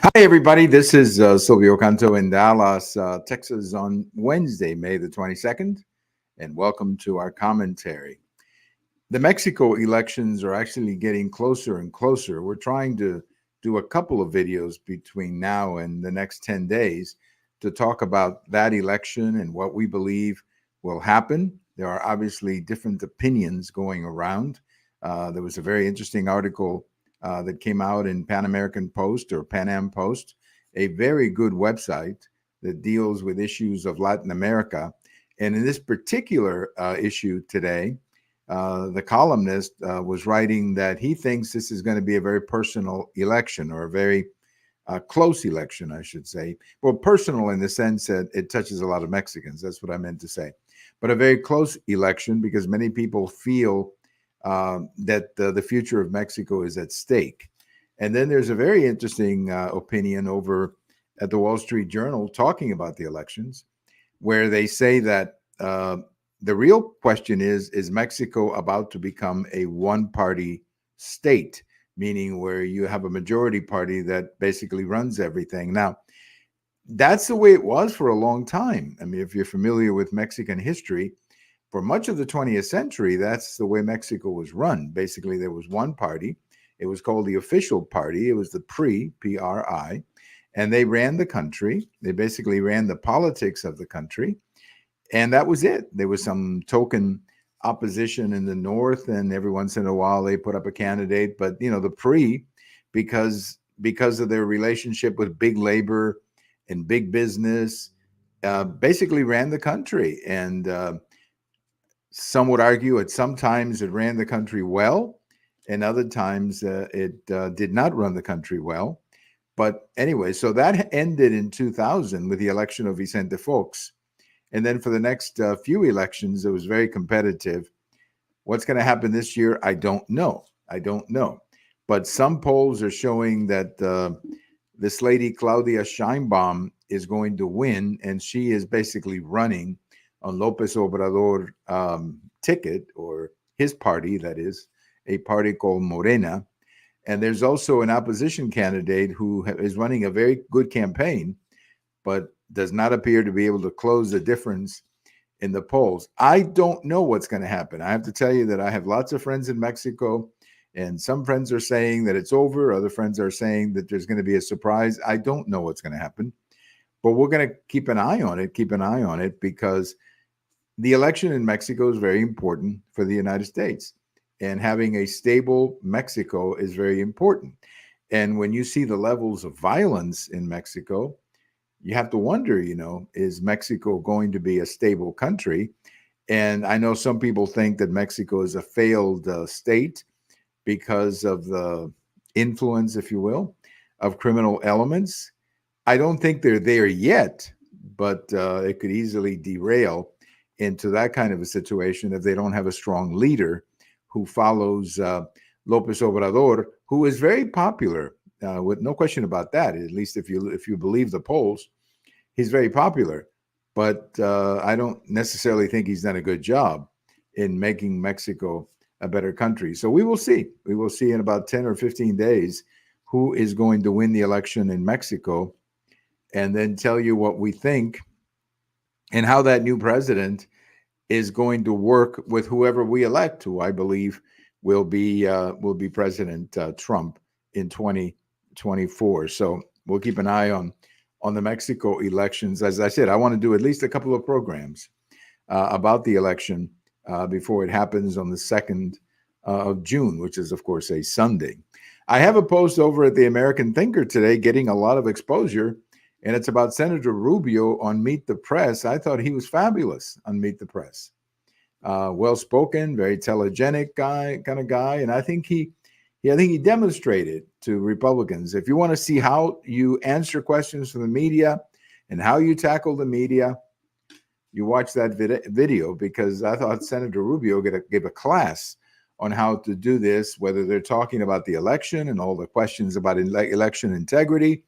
Hi, everybody. This is Silvio Canto in Dallas, Texas on Wednesday, May the 22nd, and welcome to our commentary. The Mexico elections are actually getting closer and closer. We're trying to do a couple of videos between now and the next 10 days to talk about that election and what we believe will happen. There are obviously different opinions going around. There was a very interesting article that came out in Pan American Post or Pan Am Post, a very good website that deals with issues of Latin America. And in this particular issue today, the columnist was writing that he thinks this is going to be a very personal election, or a very close election, I should say. Well, personal in the sense that it touches a lot of Mexicans. That's what I meant to say. But a very close election because many people feel that the future of Mexico is at stake. And then there's a very interesting opinion over at the Wall Street Journal talking about the elections, where they say that the real question is Mexico about to become a one-party state, meaning where you have a majority party that basically runs everything? Now, that's the way it was for a long time. I mean, if you're familiar with Mexican history, for much of the 20th century, that's the way Mexico was run. Basically, there was one party. It was called the official party. It was the PRI, P-R-I, and they ran the country. They basically ran the politics of the country, and that was it. There was some token opposition in the north, and every once in a while they put up a candidate. But the PRI, because of their relationship with big labor and big business, basically ran the country. And some would argue at sometimes it ran the country well, and other times it did not run the country well. But anyway, so that ended in 2000 with the election of Vicente Fox. And then for the next few elections, it was very competitive. What's going to happen this year? I don't know. But some polls are showing that this lady, Claudia Sheinbaum, is going to win, and she is basically running on Lopez Obrador ticket, or his party, that is, a party called Morena. And there's also an opposition candidate who is running a very good campaign, but does not appear to be able to close the difference in the polls. I don't know what's going to happen. I have to tell you that I have lots of friends in Mexico, and some friends are saying that it's over. Other friends are saying that there's going to be a surprise. I don't know what's going to happen, but we're going to keep an eye on it, because the election in Mexico is very important for the United States, and having a stable Mexico is very important. And when you see the levels of violence in Mexico, you have to wonder, is Mexico going to be a stable country? And I know some people think that Mexico is a failed state because of the influence, if you will, of criminal elements. I don't think they're there yet, but it could easily derail into that kind of a situation if they don't have a strong leader who follows Lopez Obrador, who is very popular, with no question about that. At least if you believe the polls, he's very popular. But I don't necessarily think he's done a good job in making Mexico a better country. So we will see. We will see in about 10 or 15 days who is going to win the election in Mexico, and then tell you what we think and how that new president is going to work with whoever we elect, who I believe will be President Trump in 2024. So we'll keep an eye on the Mexico elections. As I said, I want to do at least a couple of programs about the election before it happens on the 2nd of June, which is, of course, a Sunday. I have a post over at the American Thinker today getting a lot of exposure, and it's about Senator Rubio on Meet the Press. I thought he was fabulous on Meet the Press. Well-spoken, very telegenic kind of guy. And I think he demonstrated to Republicans, if you want to see how you answer questions from the media and how you tackle the media, you watch that video, because I thought Senator Rubio gave a class on how to do this, whether they're talking about the election and all the questions about election integrity,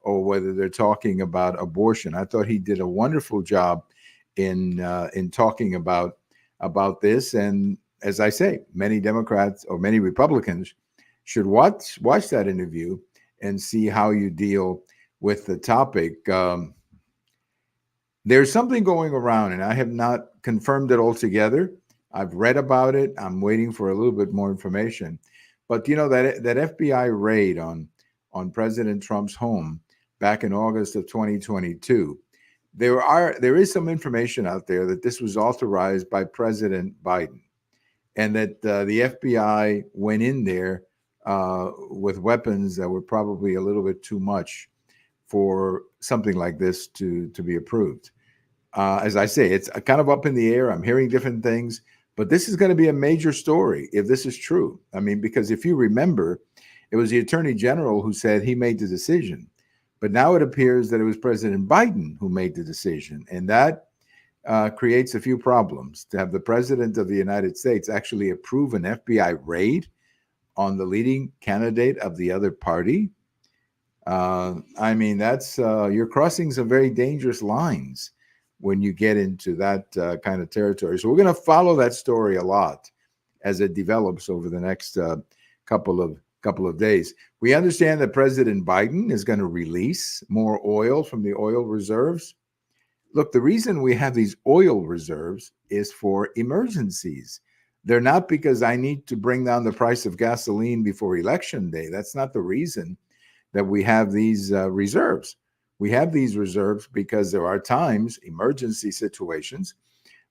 or whether they're talking about abortion. I thought he did a wonderful job in talking about this. And as I say, many Democrats or many Republicans should watch that interview and see how you deal with the topic. There's something going around, and I have not confirmed it altogether. I've read about it. I'm waiting for a little bit more information. But that FBI raid on President Trump's home back in August of 2022, there is some information out there that this was authorized by President Biden, and that the FBI went in there with weapons that were probably a little bit too much for something like this to be approved. As I say, it's kind of up in the air. I'm hearing different things, but this is going to be a major story if this is true. I mean, because if you remember, it was the Attorney General who said he made the decision, but now it appears that it was President Biden who made the decision, and that creates a few problems. To have the President of the United States actually approve an FBI raid on the leading candidate of the other party, I mean, that's you're crossing some very dangerous lines when you get into that kind of territory. So we're going to follow that story a lot as it develops over the next couple of days. We understand that President Biden is going to release more oil from the oil reserves. Look, the reason we have these oil reserves is for emergencies. They're not because I need to bring down the price of gasoline before Election Day. That's not the reason that we have these reserves. We have these reserves because there are times, emergency situations,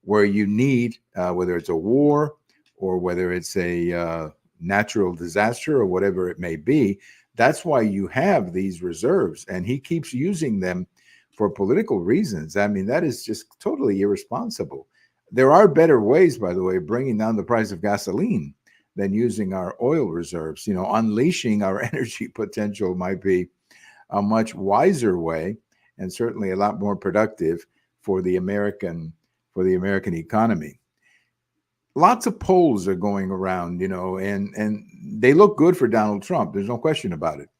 where you need, whether it's a war or whether it's a natural disaster or whatever it may be. That's why you have these reserves, and he keeps using them for political reasons. I mean, that is just totally irresponsible. There are better ways, by the way, of bringing down the price of gasoline than using our oil reserves. Unleashing our energy potential might be a much wiser way, and certainly a lot more productive for the American economy. Lots of polls are going around, and they look good for Donald Trump. There's no question about it.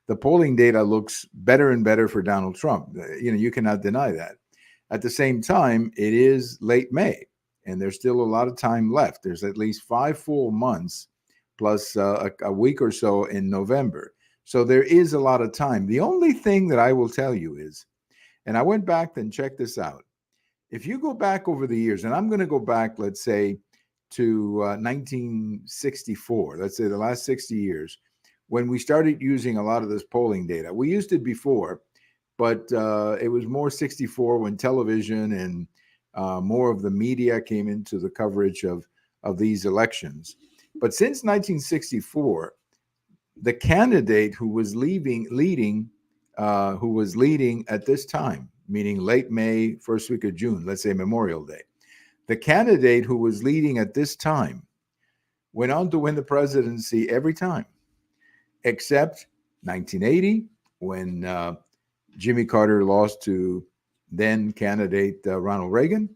The polling data looks better and better for Donald Trump. You cannot deny that. At the same time, it is late May, and there's still a lot of time left. There's at least 5 full months plus a week or so in November. So there is a lot of time. The only thing that I will tell you is, and I went back and checked this out. If you go back over the years, and I'm going to go back, let's say, to 1964, let's say the last 60 years, when we started using a lot of this polling data. We used it before, but it was more 64 when television and more of the media came into the coverage of these elections. But since 1964, the candidate who was leading at this time, meaning late May, first week of June, let's say Memorial Day, the candidate who was leading at this time went on to win the presidency every time, except 1980, when Jimmy Carter lost to then candidate Ronald Reagan,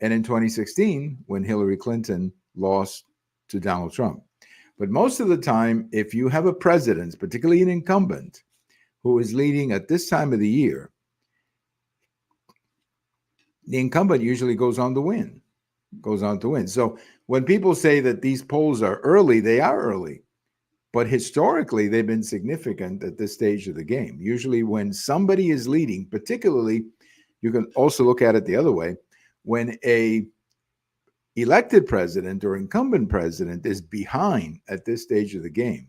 and in 2016, when Hillary Clinton lost to Donald Trump. But most of the time, if you have a president, particularly an incumbent, who is leading at this time of the year, the incumbent usually goes on to win. So when people say that these polls are early, they are early. But historically, they've been significant at this stage of the game. Usually when somebody is leading, particularly, you can also look at it the other way, when a elected president or incumbent president is behind at this stage of the game,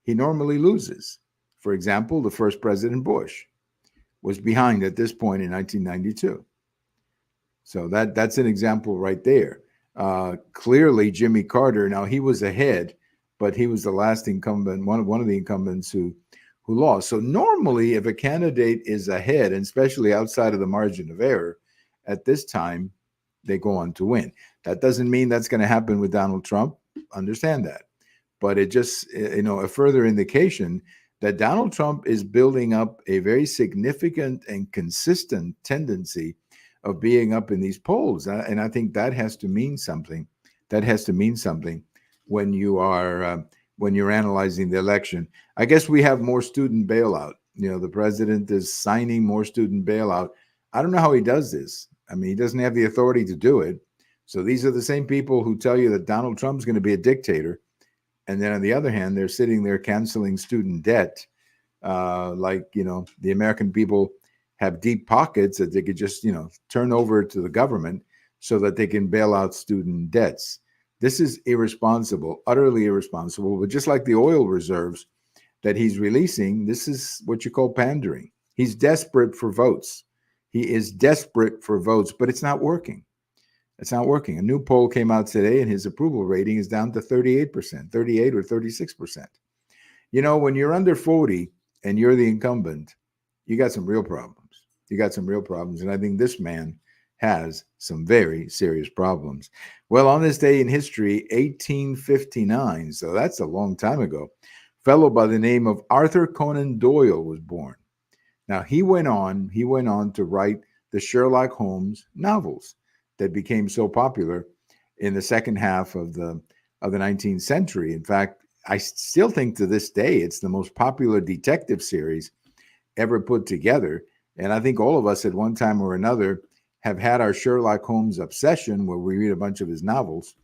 he normally loses. For example, the first President Bush was behind at this point in 1992. So that's an example right there. Clearly, Jimmy Carter, now he was ahead, but he was the last incumbent, one of the incumbents who lost. So normally, if a candidate is ahead, and especially outside of the margin of error, at this time, they go on to win. That doesn't mean that's going to happen with Donald Trump. Understand that. But it just, a further indication that Donald Trump is building up a very significant and consistent tendency of being up in these polls. And I think that has to mean something. That has to mean something when you are when you're analyzing the election. I guess we have more student bailout. The president is signing more student bailout. I don't know how he does this. I mean, he doesn't have the authority to do it. So these are the same people who tell you that Donald Trump's going to be a dictator. And then on the other hand, they're sitting there canceling student debt like, the American people have deep pockets that they could just, turn over to the government so that they can bail out student debts. This is irresponsible, utterly irresponsible. But just like the oil reserves that he's releasing, this is what you call pandering. He's desperate for votes. He is desperate for votes, but it's not working. It's not working. A new poll came out today, and his approval rating is down to 38%, 38 or 36%. When you're under 40 and you're the incumbent, you got some real problems. You got some real problems. And I think this man has some very serious problems. Well, on this day in history, 1859, so that's a long time ago, a fellow by the name of Arthur Conan Doyle was born. Now, he went on to write the Sherlock Holmes novels that became so popular in the second half of the 19th century. In fact, I still think to this day it's the most popular detective series ever put together. And I think all of us at one time or another have had our Sherlock Holmes obsession where we read a bunch of his novels.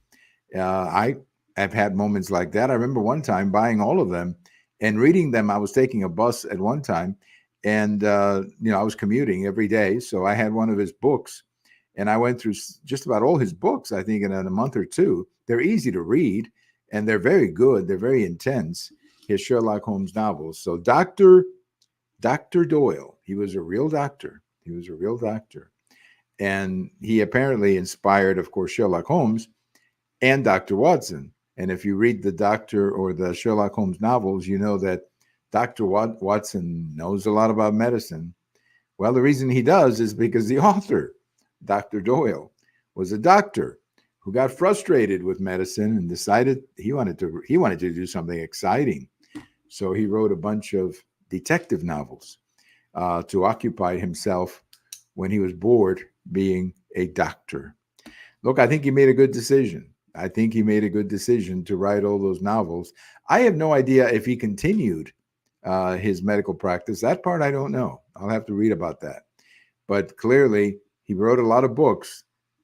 I have had moments like that. I remember one time buying all of them and reading them. I was taking a bus at one time, and I was commuting every day. So I had one of his books, and I went through just about all his books, I think, in a month or two. They're easy to read, and they're very good. They're very intense, his Sherlock Holmes novels. So Dr. Doyle, he was a real doctor. He was a real doctor. And he apparently inspired, of course, Sherlock Holmes and Dr. Watson. And if you read the Doctor or the Sherlock Holmes novels, you know that Dr. Watson knows a lot about medicine. Well, the reason he does is because the author, Dr. Doyle, was a doctor who got frustrated with medicine and decided he wanted to do something exciting. So he wrote a bunch of detective novels to occupy himself when he was bored being a doctor. Look, I think he made a good decision. I think he made a good decision to write all those novels. I have no idea if he continued his medical practice. That part I don't know. I'll have to read about that. But clearly, he wrote a lot of books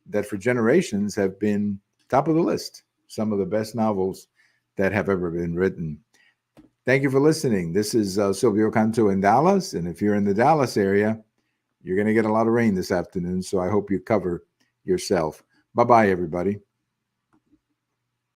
that for generations have been top of the list, some of the best novels that have ever been written. Thank you for listening. This is Silvio Canto in Dallas. And if you're in the Dallas area, you're going to get a lot of rain this afternoon. So I hope you cover yourself. Bye-bye, everybody.